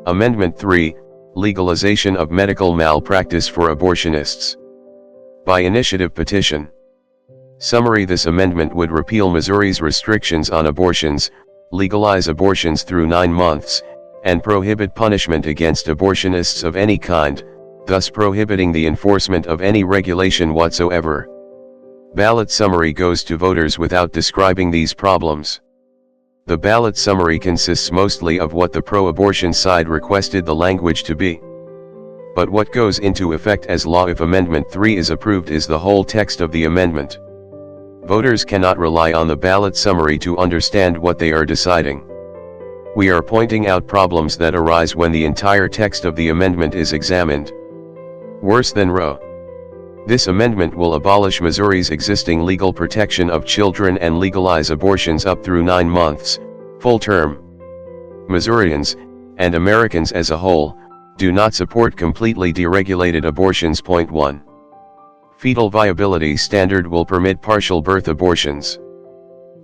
Amendment 3, Legalization of Medical Malpractice for Abortionists. By initiative petition. Summary: this amendment would repeal Missouri's restrictions on abortions, legalize abortions through 9 months, and prohibit punishment against abortionists of any kind, thus prohibiting the enforcement of any regulation whatsoever. Ballot summary goes to voters without describing these problems. The ballot summary consists mostly of what the pro-abortion side requested the language to be. But what goes into effect as law if Amendment 3 is approved is the whole text of the amendment. Voters cannot rely on the ballot summary to understand what they are deciding. We are pointing out problems that arise when the entire text of the amendment is examined. Worse than Roe. This amendment will abolish Missouri's existing legal protection of children and legalize abortions up through 9 months, full term. Missourians, and Americans as a whole, do not support completely deregulated abortions. Point 1. Fetal viability standard will permit partial birth abortions.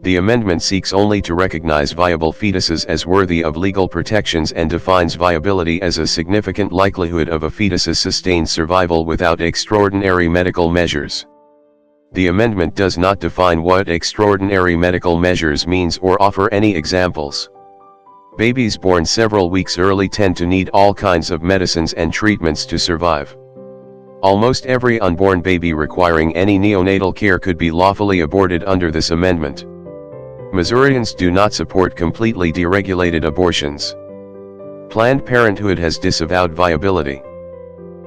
The amendment seeks only to recognize viable fetuses as worthy of legal protections and defines viability as a significant likelihood of a fetus's sustained survival without extraordinary medical measures. The amendment does not define what extraordinary medical measures means or offer any examples. Babies born several weeks early tend to need all kinds of medicines and treatments to survive. Almost every unborn baby requiring any neonatal care could be lawfully aborted under this amendment. Missourians do not support completely deregulated abortions. Planned Parenthood has disavowed viability.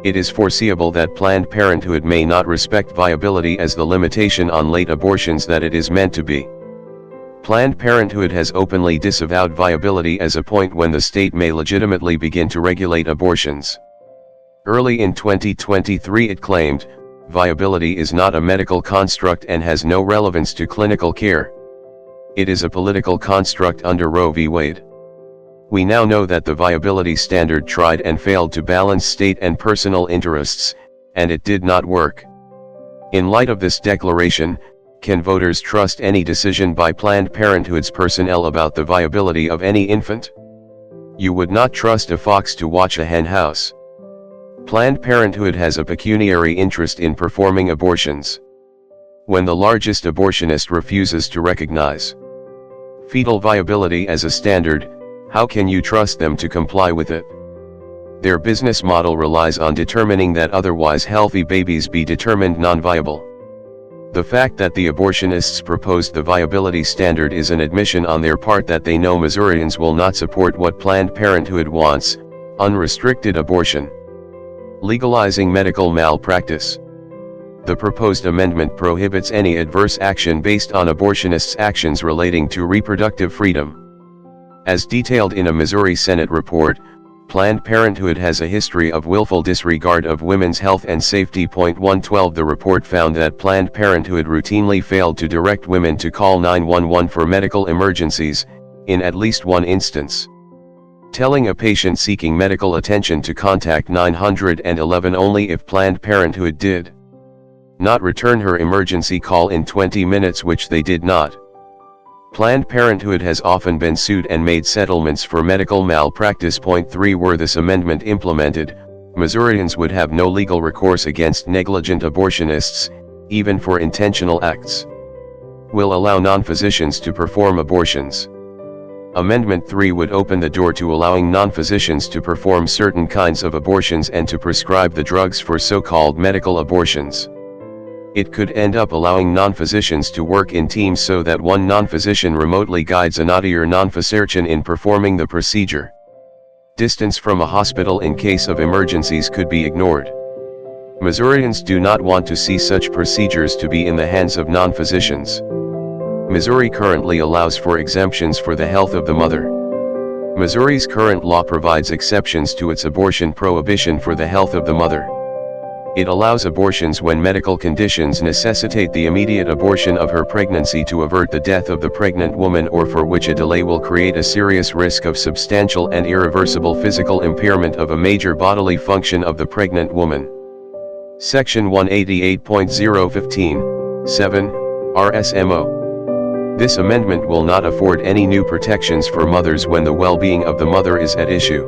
It is foreseeable that Planned Parenthood may not respect viability as the limitation on late abortions that it is meant to be. Planned Parenthood has openly disavowed viability as a point when the state may legitimately begin to regulate abortions. Early in 2023 it claimed, viability is not a medical construct and has no relevance to clinical care. It is a political construct under Roe v. Wade. We now know that the viability standard tried and failed to balance state and personal interests, and it did not work. In light of this declaration, can voters trust any decision by Planned Parenthood's personnel about the viability of any infant? You would not trust a fox to watch a hen house. Planned Parenthood has a pecuniary interest in performing abortions. When the largest abortionist refuses to recognize fetal viability as a standard, how can you trust them to comply with it? Their business model relies on determining that otherwise healthy babies be determined non-viable. The fact that the abortionists proposed the viability standard is an admission on their part that they know Missourians will not support what Planned Parenthood wants: unrestricted abortion. Legalizing medical malpractice. The proposed amendment prohibits any adverse action based on abortionists' actions relating to reproductive freedom. As detailed in a Missouri Senate report, Planned Parenthood has a history of willful disregard of women's health and safety. 112 The report found that Planned Parenthood routinely failed to direct women to call 911 for medical emergencies, in at least one instance. Telling a patient seeking medical attention to contact 911 only if Planned Parenthood did not return her emergency call in 20 minutes, which they did not. Planned Parenthood has often been sued and made settlements for medical malpractice. 3 Were this amendment implemented, Missourians would have no legal recourse against negligent abortionists, even for intentional acts. Will allow non-physicians to perform abortions. Amendment 3 would open the door to allowing non-physicians to perform certain kinds of abortions and to prescribe the drugs for so-called medical abortions. It could end up allowing non-physicians to work in teams so that one non-physician remotely guides another non-physician in performing the procedure. Distance from a hospital in case of emergencies could be ignored. Missourians do not want to see such procedures to be in the hands of non-physicians. Missouri currently allows for exemptions for the health of the mother. Missouri's current law provides exceptions to its abortion prohibition for the health of the mother. It allows abortions when medical conditions necessitate the immediate abortion of her pregnancy to avert the death of the pregnant woman or for which a delay will create a serious risk of substantial and irreversible physical impairment of a major bodily function of the pregnant woman. Section 188.015, 7, RSMO. This amendment will not afford any new protections for mothers when the well-being of the mother is at issue.